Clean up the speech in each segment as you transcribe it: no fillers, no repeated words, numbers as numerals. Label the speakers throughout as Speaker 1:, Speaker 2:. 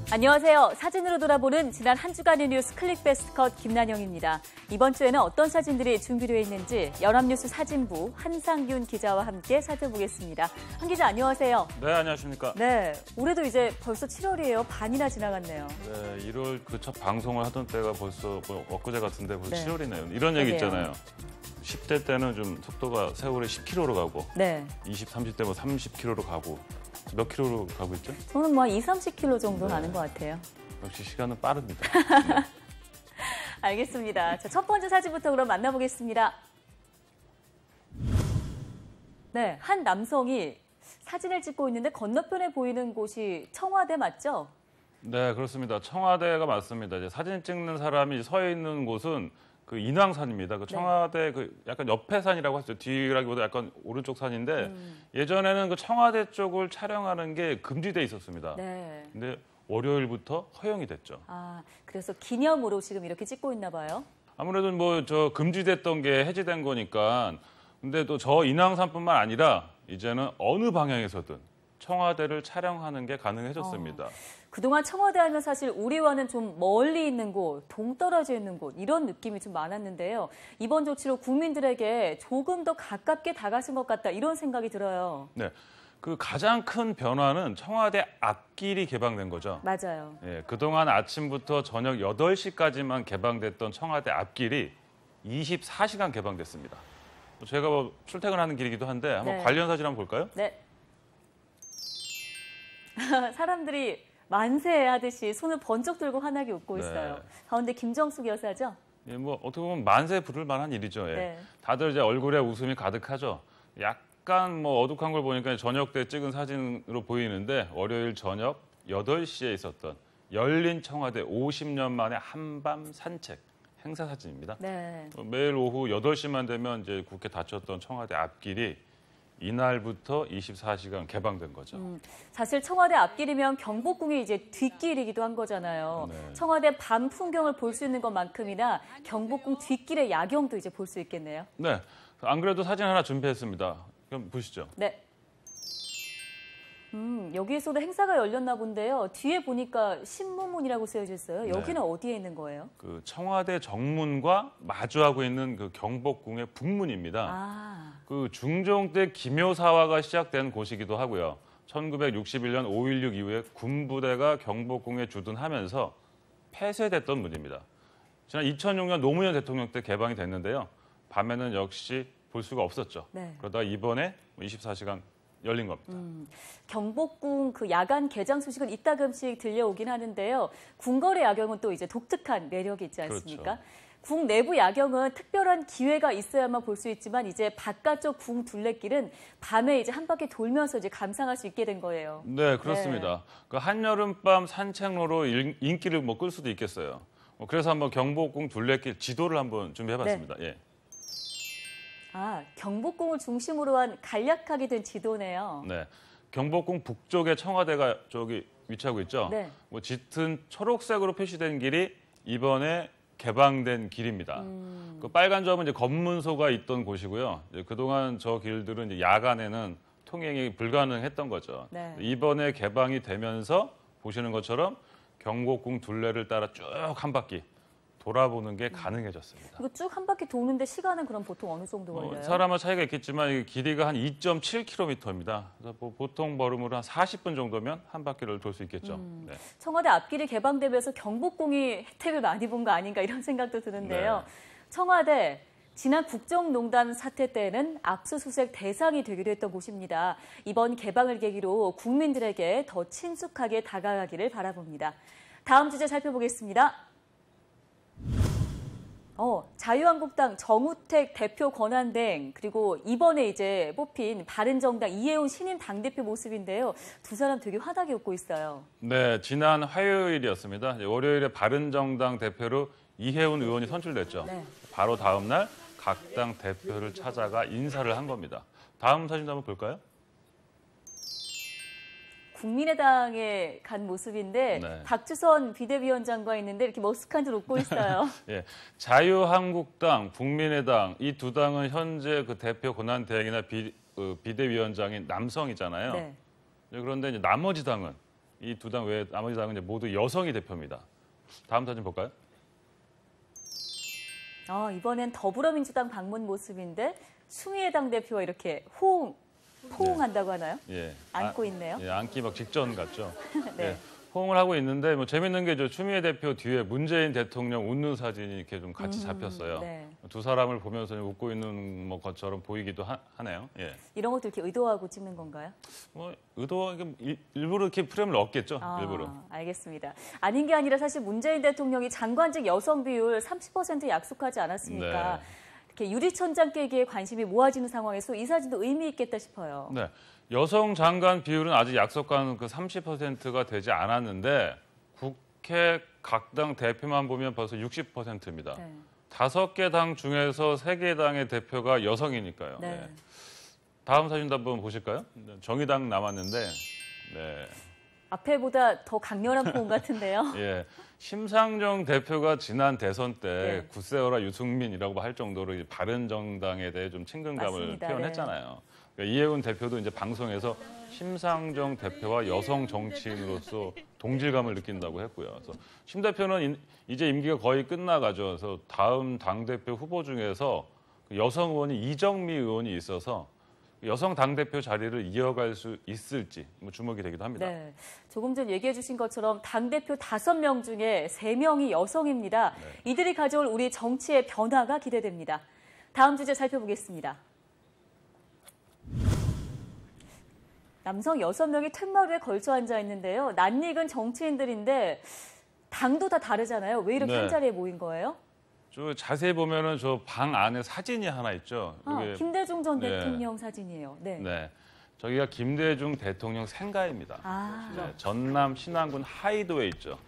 Speaker 1: 안녕하세요. 사진으로 돌아보는 지난 한 주간의 뉴스 클릭베스트컷 김난영입니다. 이번 주에는 어떤 사진들이 준비되어 있는지 연합뉴스 사진부 한상균 기자와 함께 살펴보겠습니다. 한 기자 안녕하세요.
Speaker 2: 네, 안녕하십니까.
Speaker 1: 네, 올해도 이제 벌써 7월이에요. 반이나 지나갔네요.
Speaker 2: 네, 1월 그 첫 방송을 하던 때가 벌써 엊그제 같은데 벌써
Speaker 1: 네.
Speaker 2: 7월이네요. 이런 얘기 있잖아요. 10대 때는 좀 속도가 세월이 10km로 가고
Speaker 1: 네.
Speaker 2: 20, 30대 뭐 30km로 가고 몇 킬로로 가고 있죠?
Speaker 1: 저는 뭐 2, 30km 정도
Speaker 2: 네.
Speaker 1: 가는 것 같아요.
Speaker 2: 역시 시간은 빠릅니다. 네.
Speaker 1: 알겠습니다. 자, 첫 번째 사진부터 그럼 만나보겠습니다. 네, 한 남성이 사진을 찍고 있는데 건너편에 보이는 곳이 청와대 맞죠?
Speaker 2: 네, 그렇습니다. 청와대가 맞습니다. 이제 사진 찍는 사람이 서 있는 곳은 그 인왕산입니다. 그 청와대 그 약간 옆에 산이라고 하죠. 뒤라기보다 약간 오른쪽 산인데 예전에는 그 청와대 쪽을 촬영하는 게 금지돼 있었습니다.
Speaker 1: 네.
Speaker 2: 근데 월요일부터 허용이 됐죠.
Speaker 1: 아, 그래서 기념으로 지금 이렇게 찍고 있나 봐요.
Speaker 2: 아무래도 뭐 저 금지됐던 게 해제된 거니까. 근데 또 저 인왕산뿐만 아니라 이제는 어느 방향에서든 청와대를 촬영하는 게 가능해졌습니다.
Speaker 1: 그동안 청와대 하면 사실 우리와는 좀 멀리 있는 곳, 동떨어져 있는 곳 이런 느낌이 좀 많았는데요. 이번 조치로 국민들에게 조금 더 가깝게 다가선 것 같다 이런 생각이 들어요.
Speaker 2: 네, 그 가장 큰 변화는 청와대 앞길이 개방된 거죠.
Speaker 1: 맞아요.
Speaker 2: 예, 그동안 아침부터 저녁 8시까지만 개방됐던 청와대 앞길이 24시간 개방됐습니다. 제가 뭐 출퇴근하는 길이기도 한데 한번
Speaker 1: 네.
Speaker 2: 관련 사진 한번 볼까요?
Speaker 1: 네. 사람들이 만세하듯이 손을 번쩍 들고 환하게 웃고 있어요.
Speaker 2: 네.
Speaker 1: 가운데 김정숙 여사죠?
Speaker 2: 예, 뭐 어떻게 보면 만세 부를 만한 일이죠. 예.
Speaker 1: 네.
Speaker 2: 다들 이제 얼굴에 웃음이 가득하죠. 약간 뭐 어둑한 걸 보니까 저녁 때 찍은 사진으로 보이는데 월요일 저녁 8시에 있었던 열린 청와대 50년 만에 한밤 산책 행사 사진입니다.
Speaker 1: 네.
Speaker 2: 매일 오후 8시만 되면 이제 국회 닫혔던 청와대 앞길이 이날부터 24시간 개방된 거죠.
Speaker 1: 사실 청와대 앞길이면 경복궁이 이제 뒷길이기도 한 거잖아요.
Speaker 2: 네.
Speaker 1: 청와대 밤 풍경을 볼 수 있는 것만큼이나 경복궁 뒷길의 야경도 이제 볼 수 있겠네요.
Speaker 2: 네, 안 그래도 사진 하나 준비했습니다. 그럼 보시죠.
Speaker 1: 네. 여기에서도 행사가 열렸나 본데요. 뒤에 보니까 신무문이라고 쓰여져 있어요. 여기는
Speaker 2: 네.
Speaker 1: 어디에 있는 거예요?
Speaker 2: 그 청와대 정문과 마주하고 있는 그 경복궁의 북문입니다.
Speaker 1: 아,
Speaker 2: 그 중종 때 기묘사화가 시작된 곳이기도 하고요. 1961년 5.16 이후에 군부대가 경복궁에 주둔하면서 폐쇄됐던 문입니다. 지난 2006년 노무현 대통령 때 개방이 됐는데요. 밤에는 역시 볼 수가 없었죠.
Speaker 1: 네.
Speaker 2: 그러다 이번에 24시간 열린 겁니다.
Speaker 1: 경복궁 그 야간 개장 소식은 이따금씩 들려오긴 하는데요. 궁궐의 야경은 또 이제 독특한 매력이 있지 않습니까?
Speaker 2: 그렇죠.
Speaker 1: 궁 내부 야경은 특별한 기회가 있어야만 볼 수 있지만 이제 바깥쪽 궁 둘레길은 밤에 이제 한 바퀴 돌면서 이제 감상할 수 있게 된 거예요.
Speaker 2: 네, 그렇습니다. 그 한여름밤 산책로로 인기를 뭐 끌 수도 있겠어요. 그래서 한번 경복궁 둘레길 지도를 한번 준비해봤습니다. 예.
Speaker 1: 아, 경복궁을 중심으로 한 간략하게 된 지도네요.
Speaker 2: 네, 경복궁 북쪽에 청와대가 저기 위치하고 있죠.
Speaker 1: 네.
Speaker 2: 뭐 짙은 초록색으로 표시된 길이 이번에 개방된 길입니다. 그 빨간 점은 이제 검문소가 있던 곳이고요. 이제 그동안 저 길들은 이제 야간에는 통행이 불가능했던 거죠.
Speaker 1: 네.
Speaker 2: 이번에 개방이 되면서 보시는 것처럼 경복궁 둘레를 따라 쭉 한 바퀴 돌아보는 게 가능해졌습니다.
Speaker 1: 이거 쭉 한 바퀴 도는데 시간은 그럼 보통 어느 정도 걸려요?
Speaker 2: 사람마다 차이가 있겠지만 이 길이가 한 2.7km입니다. 그래서 뭐 보통 걸음으로 한 40분 정도면 한 바퀴를 돌 수 있겠죠. 네.
Speaker 1: 청와대 앞길이 개방되면서 경복궁이 혜택을 많이 본 거 아닌가 이런 생각도 드는데요.
Speaker 2: 네.
Speaker 1: 청와대 지난 국정농단 사태 때는 압수수색 대상이 되기도 했던 곳입니다. 이번 개방을 계기로 국민들에게 더 친숙하게 다가가기를 바라봅니다. 다음 주제 살펴보겠습니다. 자유한국당 정우택 대표 권한대행 그리고 이번에 이제 뽑힌 바른정당 이해운 신임 당대표 모습인데요. 두 사람 되게 환하게 웃고 있어요.
Speaker 2: 네, 지난 화요일이었습니다. 월요일에 바른정당 대표로 이해운 의원이 선출됐죠.
Speaker 1: 네.
Speaker 2: 바로 다음 날 각 당 대표를 찾아가 인사를 한 겁니다. 다음 사진도 한번 볼까요?
Speaker 1: 국민의당에 간 모습인데
Speaker 2: 네.
Speaker 1: 박주선 비대위원장과 있는데 이렇게 머쓱한 줄 웃고 있어요.
Speaker 2: 예, 자유한국당, 국민의당 이 두 당은 현재 그 대표 권한대행이나 비대위원장인 남성이잖아요.
Speaker 1: 네.
Speaker 2: 그런데 이제 나머지 당은 이 두 당 외에 나머지 당은 이제 모두 여성이 대표입니다. 다음 사진 볼까요?
Speaker 1: 이번엔 더불어민주당 방문 모습인데 추미애 당대표와 이렇게 포옹한다고 하나요?
Speaker 2: 예.
Speaker 1: 안고 있네요.
Speaker 2: 예, 안기 막 직전 같죠.
Speaker 1: 네.
Speaker 2: 예, 포옹을 하고 있는데 뭐 재밌는 게 저 추미애 대표 뒤에 문재인 대통령 웃는 사진이 이렇게 좀 같이 잡혔어요.
Speaker 1: 네.
Speaker 2: 두 사람을 보면서 웃고 있는 뭐 것처럼 보이기도 하네요. 예.
Speaker 1: 이런 것도 이렇게 의도하고 찍는 건가요?
Speaker 2: 뭐 일부러 이렇게 프레임을 넣었겠죠. 일부러.
Speaker 1: 알겠습니다. 아닌 게 아니라 사실 문재인 대통령이 장관직 여성 비율 30% 약속하지 않았습니까?
Speaker 2: 네.
Speaker 1: 이렇게 유리천장 깨기에 관심이 모아지는 상황에서 이 사진도 의미 있겠다 싶어요.
Speaker 2: 네. 여성 장관 비율은 아직 약속한 그 30%가 되지 않았는데 국회 각 당 대표만 보면 벌써 60%입니다.
Speaker 1: 네.
Speaker 2: 5개 당 중에서 3개 당의 대표가 여성이니까요.
Speaker 1: 네.
Speaker 2: 네. 다음 사진도 한번 보실까요? 정의당 남았는데, 네.
Speaker 1: 앞에보다 더 강렬한 포옹 같은데요.
Speaker 2: 예. 심상정 대표가 지난 대선 때
Speaker 1: 네.
Speaker 2: 굳세어라 유승민이라고 할 정도로 바른정당에 대해 좀 친근감을
Speaker 1: 맞습니다.
Speaker 2: 표현했잖아요. 그러니까 이해운 대표도 이제 방송에서 심상정 대표와 여성 정치인으로서 동질감을 느낀다고 했고요. 그래서 심 대표는 이제 임기가 거의 끝나가죠. 그래서 다음 당대표 후보 중에서 여성 의원이 이정미 의원이 있어서 여성 당대표 자리를 이어갈 수 있을지 주목이 되기도 합니다.
Speaker 1: 네, 조금 전 얘기해 주신 것처럼 당대표 5명 중에 3명이 여성입니다.
Speaker 2: 네.
Speaker 1: 이들이 가져올 우리 정치의 변화가 기대됩니다. 다음 주제 살펴보겠습니다. 남성 6명이 툇마루에 걸쳐 앉아 있는데요. 낯익은 정치인들인데 당도 다 다르잖아요. 왜 이렇게
Speaker 2: 네.
Speaker 1: 한 자리에 모인 거예요?
Speaker 2: 저 자세히 보면은 저 방 안에 사진이 하나 있죠. 이게
Speaker 1: 김대중 전
Speaker 2: 네.
Speaker 1: 대통령 사진이에요. 네.
Speaker 2: 네. 저기가 김대중 대통령 생가입니다. 네, 전남 신안군 하이도에 있죠.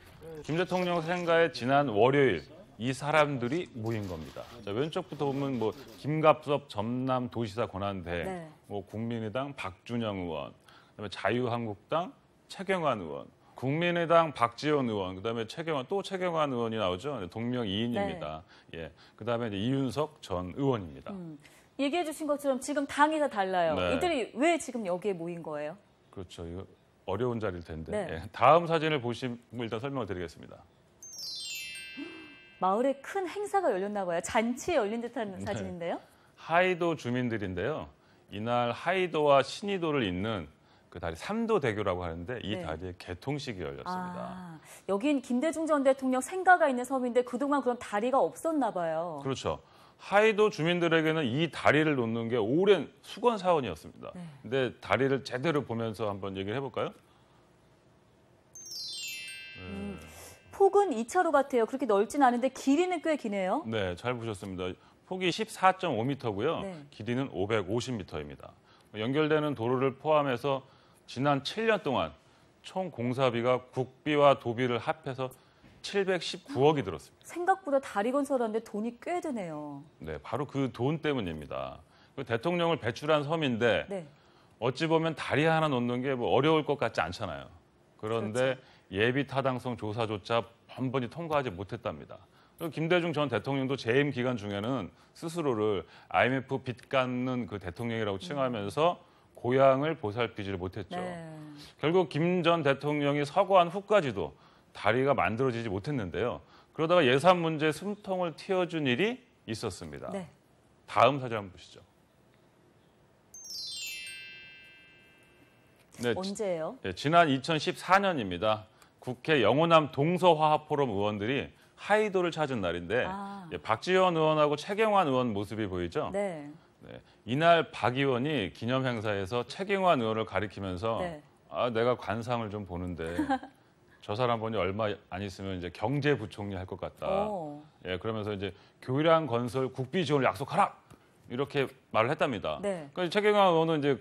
Speaker 2: 김 대통령 생가에 지난 월요일 이 사람들이 모인 겁니다. 자, 왼쪽부터 보면 뭐 김갑섭 전남도시사 권한대,
Speaker 1: 네.
Speaker 2: 뭐 국민의당 박준영 의원, 그다음에 자유한국당 최경환 의원, 국민의당 박지원 의원, 그다음에 최경환 의원이 나오죠. 동명이인입니다. 예, 그다음에 이제 이윤석 전 의원입니다.
Speaker 1: 얘기해 주신 것처럼 지금 당이 다 달라요.
Speaker 2: 네.
Speaker 1: 이들이 왜 지금 여기에 모인 거예요?
Speaker 2: 그렇죠. 이거 어려운 자리일 텐데.
Speaker 1: 네.
Speaker 2: 예, 다음 사진을 보시면 일단 설명을 드리겠습니다.
Speaker 1: 마을에 큰 행사가 열렸나 봐요. 잔치 열린 듯한
Speaker 2: 네.
Speaker 1: 사진인데요.
Speaker 2: 하이도 주민들인데요. 이날 하이도와 신의도를 잇는 그 다리 삼도대교라고 하는데 이
Speaker 1: 네.
Speaker 2: 다리의 개통식이 열렸습니다.
Speaker 1: 여긴 김대중 전 대통령 생가가 있는 섬인데 그동안 그런 다리가 없었나 봐요.
Speaker 2: 그렇죠. 하이도 주민들에게는 이 다리를 놓는 게 오랜 수건 사원이었습니다.
Speaker 1: 네.
Speaker 2: 근데 다리를 제대로 보면서 한번 얘기를 해볼까요?
Speaker 1: 폭은 2차로 같아요. 그렇게 넓진 않은데 길이는 꽤 기네요.
Speaker 2: 네, 잘 보셨습니다. 폭이 14.5m고요.
Speaker 1: 네.
Speaker 2: 길이는 550m입니다. 연결되는 도로를 포함해서 지난 7년 동안 총 공사비가 국비와 도비를 합해서 719억이 들었습니다.
Speaker 1: 생각보다 다리 건설하는데 돈이 꽤 드네요.
Speaker 2: 네, 바로 그 돈 때문입니다. 그 대통령을 배출한 섬인데
Speaker 1: 네.
Speaker 2: 어찌 보면 다리 하나 놓는 게 뭐 어려울 것 같지 않잖아요. 그런데
Speaker 1: 그렇죠.
Speaker 2: 예비 타당성 조사조차 번번이 통과하지 못했답니다. 그리고 김대중 전 대통령도 재임 기간 중에는 스스로를 IMF 빚 갚는 그 대통령이라고 칭하면서 고향을 보살피지를 못했죠.
Speaker 1: 네.
Speaker 2: 결국 김 전 대통령이 서거한 후까지도 다리가 만들어지지 못했는데요. 그러다가 예산 문제 숨통을 틔워준 일이 있었습니다.
Speaker 1: 네.
Speaker 2: 다음 사진 한번 보시죠. 네,
Speaker 1: 언제예요?
Speaker 2: 지난 2014년입니다. 국회 영호남 동서화합포럼 의원들이 하이도를 찾은 날인데 박지원 의원하고 최경환 의원 모습이 보이죠?
Speaker 1: 네.
Speaker 2: 네, 이날 박 의원이 기념 행사에서 최경환 의원을 가리키면서
Speaker 1: 네.
Speaker 2: 내가 관상을 좀 보는데 저 사람 보니 얼마 안 있으면 이제 경제부총리 할 것 같다. 예, 그러면서 이제 교량 건설 국비 지원을 약속하라 이렇게 말을 했답니다.
Speaker 1: 네.
Speaker 2: 그러니까 최경환 의원은 이제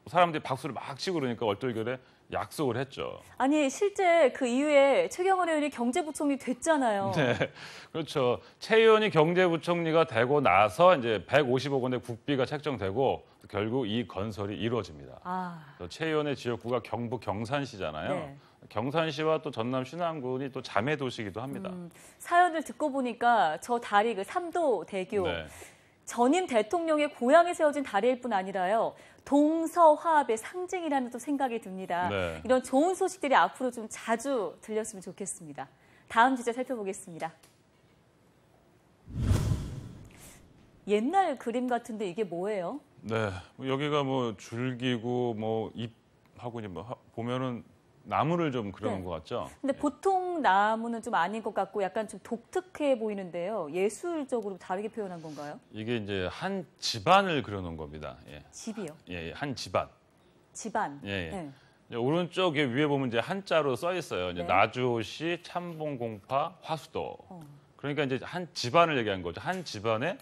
Speaker 2: 사람들이 박수를 막 치고 그러니까 얼떨결에 약속을 했죠.
Speaker 1: 아니 실제 그 이후에 최경환 의원이 경제부총리 됐잖아요.
Speaker 2: 네, 그렇죠. 최 의원이 경제부총리가 되고 나서 이제 150억 원의 국비가 책정되고 결국 이 건설이 이루어집니다. 최 의원의 지역구가 경북 경산시잖아요.
Speaker 1: 네.
Speaker 2: 경산시와 또 전남 신안군이 또 자매 도시이기도 합니다.
Speaker 1: 사연을 듣고 보니까 저 다리 그 삼도대교
Speaker 2: 네.
Speaker 1: 전임 대통령의 고향에 세워진 다리일 뿐 아니라요. 동서화합의 상징이라는 또 생각이 듭니다.
Speaker 2: 네.
Speaker 1: 이런 좋은 소식들이 앞으로 좀 자주 들렸으면 좋겠습니다. 다음 주제 살펴보겠습니다. 옛날 그림 같은데 이게 뭐예요?
Speaker 2: 네, 여기가 뭐 줄기고 뭐 잎하고 뭐 보면은 나무를 좀 그려놓은 것 같죠?
Speaker 1: 근데 보통 나무는 좀 아닌 것 같고 약간 좀 독특해 보이는데요. 예술적으로 다르게 표현한 건가요?
Speaker 2: 이게 이제 한 집안을 그려놓은 겁니다. 예.
Speaker 1: 집이요.
Speaker 2: 예, 한 집안.
Speaker 1: 집안.
Speaker 2: 예, 예.
Speaker 1: 네.
Speaker 2: 이제 오른쪽에 위에 보면 이제 한자로 써 있어요. 이제
Speaker 1: 네.
Speaker 2: 나주시 참봉공파 화수도. 그러니까 이제 한 집안을 얘기한 거죠. 한 집안의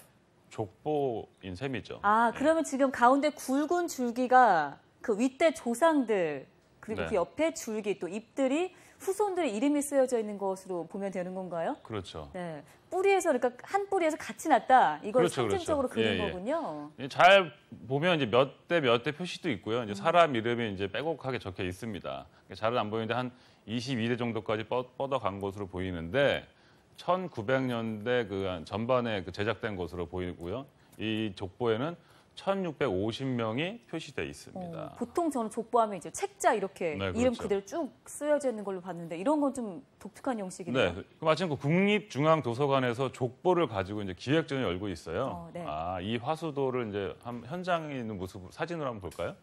Speaker 2: 족보인 셈이죠.
Speaker 1: 아,
Speaker 2: 예.
Speaker 1: 그러면 지금 가운데 굵은 줄기가 그 윗대 조상들 그리고
Speaker 2: 네.
Speaker 1: 그 옆에 줄기 또 잎들이 후손들의 이름이 쓰여져 있는 것으로 보면 되는 건가요?
Speaker 2: 그렇죠.
Speaker 1: 네. 뿌리에서 그러니까 한 뿌리에서 같이 났다. 이걸
Speaker 2: 그렇죠,
Speaker 1: 상징적으로
Speaker 2: 그렇죠.
Speaker 1: 그린
Speaker 2: 예, 예.
Speaker 1: 거군요.
Speaker 2: 잘 보면 이제 몇 대 표시도 있고요. 이제 사람 이름이 이제 빼곡하게 적혀 있습니다. 잘은 안 보이는데 한 22대 정도까지 뻗어간 것으로 보이는데 1900년대 그 전반에 그 제작된 것으로 보이고요. 이 족보에는 1650명이 표시돼 있습니다.
Speaker 1: 보통 저는 족보하면 이제 책자 이렇게
Speaker 2: 네,
Speaker 1: 이름
Speaker 2: 그렇죠.
Speaker 1: 그대로 쭉 쓰여져 있는 걸로 봤는데 이런 건 좀 독특한 형식이네요.
Speaker 2: 네, 마침 그 국립중앙도서관에서 족보를 가지고 이제 기획전을 열고 있어요.
Speaker 1: 네.
Speaker 2: 아, 이 화수도를 이제 현장에 있는 모습 사진으로 한번 볼까요?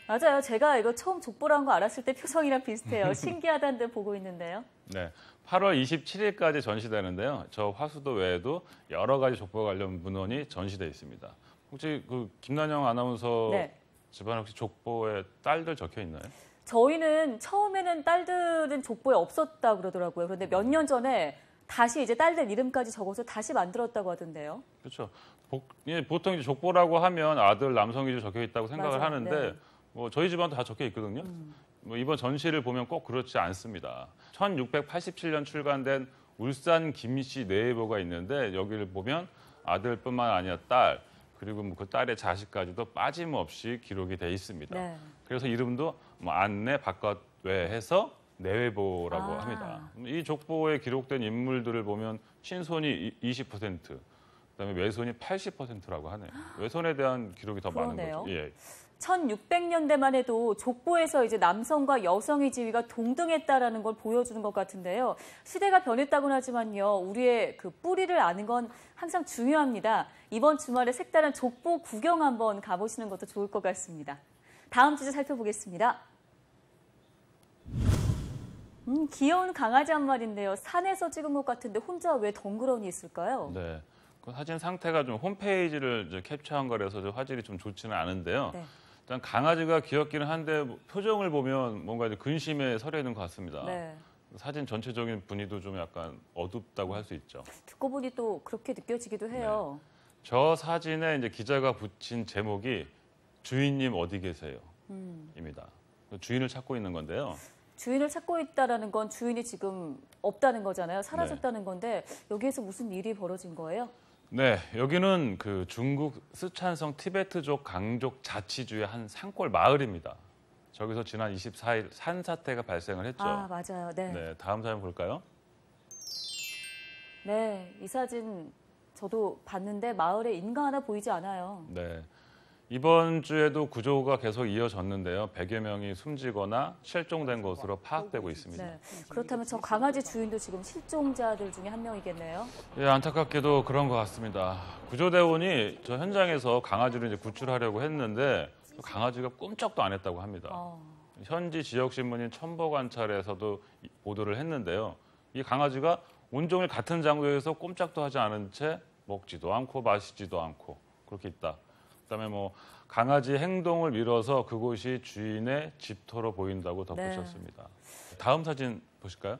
Speaker 1: 맞아요. 제가 이거 처음 족보라는 거 알았을 때 표정이랑 비슷해요. 신기하다는 데 보고 있는데요.
Speaker 2: 네, 8월 27일까지 전시되는데요. 저 화수도 외에도 여러 가지 족보 관련 문헌이 전시돼 있습니다. 혹시 그 김난영 아나운서
Speaker 1: 네.
Speaker 2: 집안 혹시 족보에 딸들 적혀 있나요?
Speaker 1: 저희는 처음에는 딸들은 족보에 없었다 그러더라고요. 그런데 몇 년 전에 다시 이제 딸들 이름까지 적어서 다시 만들었다고 하던데요.
Speaker 2: 그렇죠. 보통 이제 족보라고 하면 아들 남성 위주 적혀 있다고 생각을
Speaker 1: 맞아요.
Speaker 2: 하는데
Speaker 1: 네.
Speaker 2: 뭐 저희 집안도 다 적혀 있거든요. 뭐 이번 전시를 보면 꼭 그렇지 않습니다. 1687년 출간된 울산 김씨 내외보가 있는데 여기를 보면 아들뿐만 아니라 딸 그리고 뭐 그 딸의 자식까지도 빠짐없이 기록이 돼 있습니다.
Speaker 1: 네.
Speaker 2: 그래서 이름도 뭐 안내 바깥 외해서 내외보라고
Speaker 1: 아.
Speaker 2: 합니다. 이 족보에 기록된 인물들을 보면 친손이 20%, 그다음에 외손이 80%라고 하네요. 외손에 대한 기록이 더 많은
Speaker 1: 그러네요.
Speaker 2: 거죠. 예.
Speaker 1: 1600년대만 해도 족보에서 이제 남성과 여성의 지위가 동등했다라는 걸 보여주는 것 같은데요. 시대가 변했다고는 하지만요. 우리의 그 뿌리를 아는 건 항상 중요합니다. 이번 주말에 색다른 족보 구경 한번 가보시는 것도 좋을 것 같습니다. 다음 주제 살펴보겠습니다. 귀여운 강아지 한 마리인데요. 산에서 찍은 것 같은데 혼자 왜 덩그러니 있을까요?
Speaker 2: 네. 그 사진 상태가 좀 홈페이지를 이제 캡처한 거라서 좀 화질이 좀 좋지는 않은데요.
Speaker 1: 네.
Speaker 2: 일단 강아지가 귀엽기는 한데 표정을 보면 뭔가 이제 근심에 서려 있는 것 같습니다.
Speaker 1: 네.
Speaker 2: 사진 전체적인 분위기도 좀 약간 어둡다고 할 수 있죠.
Speaker 1: 듣고 보니 또 그렇게 느껴지기도 해요.
Speaker 2: 저 사진에 이제 기자가 붙인 제목이 주인님 어디 계세요? 입니다. 주인을 찾고 있는 건데요.
Speaker 1: 주인을 찾고 있다는 건 주인이 지금 없다는 거잖아요. 사라졌다는 건데 여기에서 무슨 일이 벌어진 거예요?
Speaker 2: 네, 여기는 그 중국 스촨성 티베트족 강족 자치주의 한 산골 마을입니다. 저기서 지난 24일 산사태가 발생을 했죠.
Speaker 1: 아, 맞아요. 네.
Speaker 2: 네, 다음 사진 볼까요?
Speaker 1: 네, 이 사진 저도 봤는데 마을에 인가 하나 보이지 않아요.
Speaker 2: 네. 이번 주에도 구조가 계속 이어졌는데요. 100여 명이 숨지거나 실종된 것으로 파악되고 있습니다.
Speaker 1: 네. 그렇다면 저 강아지 주인도 지금 실종자들 중에 한 명이겠네요.
Speaker 2: 예, 안타깝게도 그런 것 같습니다. 구조대원이 저 현장에서 강아지를 이제 구출하려고 했는데 강아지가 꿈쩍도 안 했다고 합니다. 현지 지역 신문인 첨보관찰에서도 보도를 했는데요. 이 강아지가 온종일 같은 장소에서 꼼짝도 하지 않은 채 먹지도 않고 마시지도 않고 그렇게 있다. 그다음에 뭐 강아지 행동을 미뤄서 그곳이 주인의 집터로 보인다고 덧붙였습니다. 네. 다음 사진 보실까요?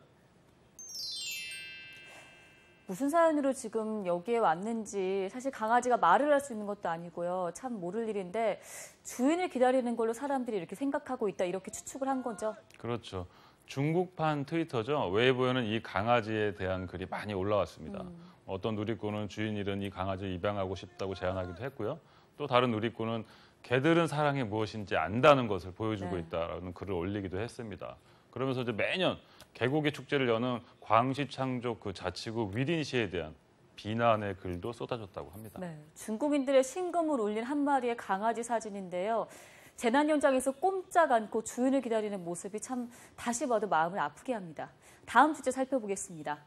Speaker 1: 무슨 사연으로 지금 여기에 왔는지 사실 강아지가 말을 할 수 있는 것도 아니고요. 참 모를 일인데 주인을 기다리는 걸로 사람들이 이렇게 생각하고 있다 이렇게 추측을 한 거죠.
Speaker 2: 그렇죠. 중국판 트위터죠. 웨이보에는 이 강아지에 대한 글이 많이 올라왔습니다. 어떤 누리꾼은 주인 잃은 이 강아지를 입양하고 싶다고 제안하기도 했고요. 또 다른 누리꾼은 개들은 사랑이 무엇인지 안다는 것을 보여주고 있다는 글을 올리기도 했습니다. 그러면서 이제 매년 개고기 축제를 여는 광시창조 그 자치구 위린시에 대한 비난의 글도 쏟아졌다고 합니다.
Speaker 1: 네, 중국인들의 심금을 울린 한 마리의 강아지 사진인데요. 재난 현장에서 꼼짝 않고 주인을 기다리는 모습이 참 다시 봐도 마음을 아프게 합니다. 다음 주제 살펴보겠습니다.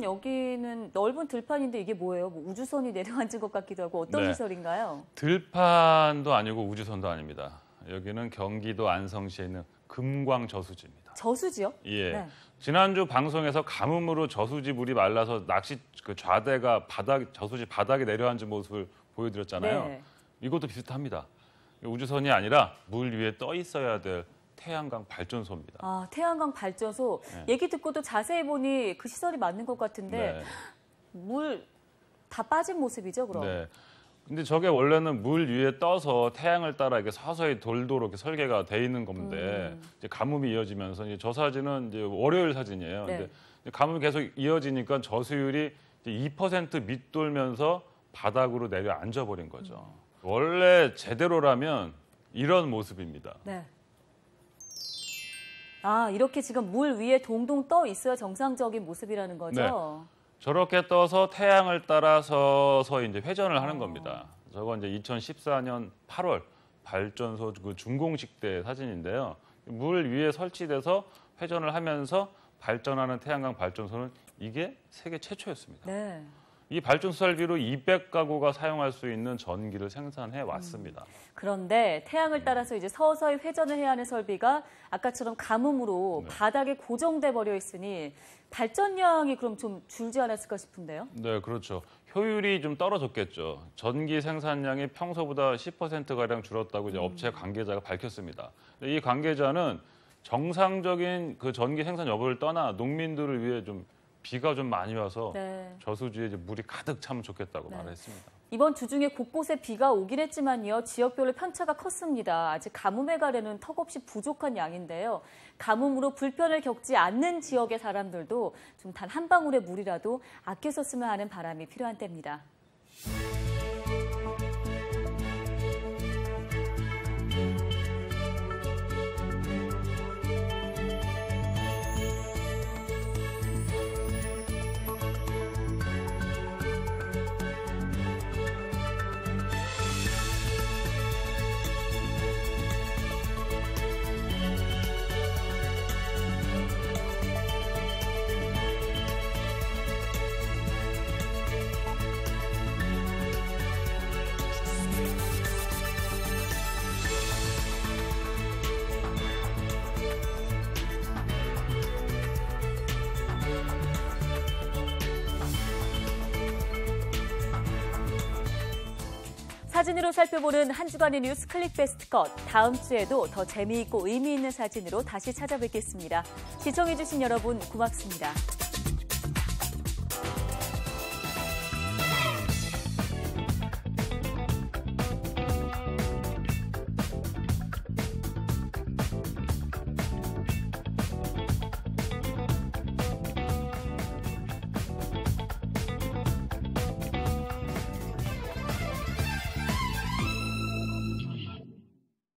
Speaker 1: 여기는 넓은 들판인데 이게 뭐예요? 뭐 우주선이 내려앉은 것 같기도 하고 어떤
Speaker 2: 네.
Speaker 1: 시설인가요?
Speaker 2: 들판도 아니고 우주선도 아닙니다. 여기는 경기도 안성시에 있는 금광저수지입니다.
Speaker 1: 저수지요?
Speaker 2: 예.
Speaker 1: 네.
Speaker 2: 지난주 방송에서 가뭄으로 저수지 물이 말라서 낚시 그 좌대가 저수지 바닥에 내려앉은 모습을 보여드렸잖아요.
Speaker 1: 네.
Speaker 2: 이것도 비슷합니다. 우주선이 아니라 물 위에 떠 있어야 될 태양광 발전소입니다.
Speaker 1: 아, 태양광 발전소.
Speaker 2: 네.
Speaker 1: 얘기 듣고도 자세히 보니 그 시설이 맞는 것 같은데
Speaker 2: 네.
Speaker 1: 물 다 빠진 모습이죠, 그럼?
Speaker 2: 네. 근데 저게 원래는 물 위에 떠서 태양을 따라 이렇게 서서히 돌도록 이렇게 설계가 돼 있는 건데 이제 가뭄이 이어지면서 이제 저 사진은 이제 월요일 사진이에요.
Speaker 1: 네.
Speaker 2: 근데 가뭄이 계속 이어지니까 저수율이 이제 2% 밑돌면서 바닥으로 내려 앉아버린 거죠. 원래 제대로라면 이런 모습입니다.
Speaker 1: 네. 아, 이렇게 지금 물 위에 동동 떠 있어야 정상적인 모습이라는 거죠?
Speaker 2: 저렇게 떠서 태양을 따라서서 이제 회전을 하는 겁니다. 저건 이제 2014년 8월 발전소 그 준공식 때 사진인데요. 물 위에 설치돼서 회전을 하면서 발전하는 태양광 발전소는 이게 세계 최초였습니다.
Speaker 1: 네.
Speaker 2: 이 발전소 설비로 200가구가 사용할 수 있는 전기를 생산해 왔습니다.
Speaker 1: 그런데 태양을 따라서 이제 서서히 회전을 해야 하는 설비가 아까처럼 가뭄으로
Speaker 2: 네.
Speaker 1: 바닥에 고정돼 버려 있으니 발전량이 그럼 좀 줄지 않았을까 싶은데요?
Speaker 2: 네, 그렇죠. 효율이 좀 떨어졌겠죠. 전기 생산량이 평소보다 10%가량 줄었다고 이제 업체 관계자가 밝혔습니다. 이 관계자는 정상적인 그 전기 생산 여부를 떠나 농민들을 위해 좀 비가 좀 많이 와서
Speaker 1: 네.
Speaker 2: 저수지에 이제 물이 가득 차면 좋겠다고
Speaker 1: 네.
Speaker 2: 말했습니다.
Speaker 1: 이번 주 중에 곳곳에 비가 오긴 했지만요. 지역별로 편차가 컸습니다. 아직 가뭄에 가려는 턱없이 부족한 양인데요. 가뭄으로 불편을 겪지 않는 지역의 사람들도 좀 단 한 방울의 물이라도 아껴 썼으면 하는 바람이 필요한 때입니다. 사진으로 살펴보는 한 주간의 뉴스 클릭베스트 컷. 다음 주에도 더 재미있고 의미 있는 사진으로 다시 찾아뵙겠습니다. 시청해주신 여러분 고맙습니다.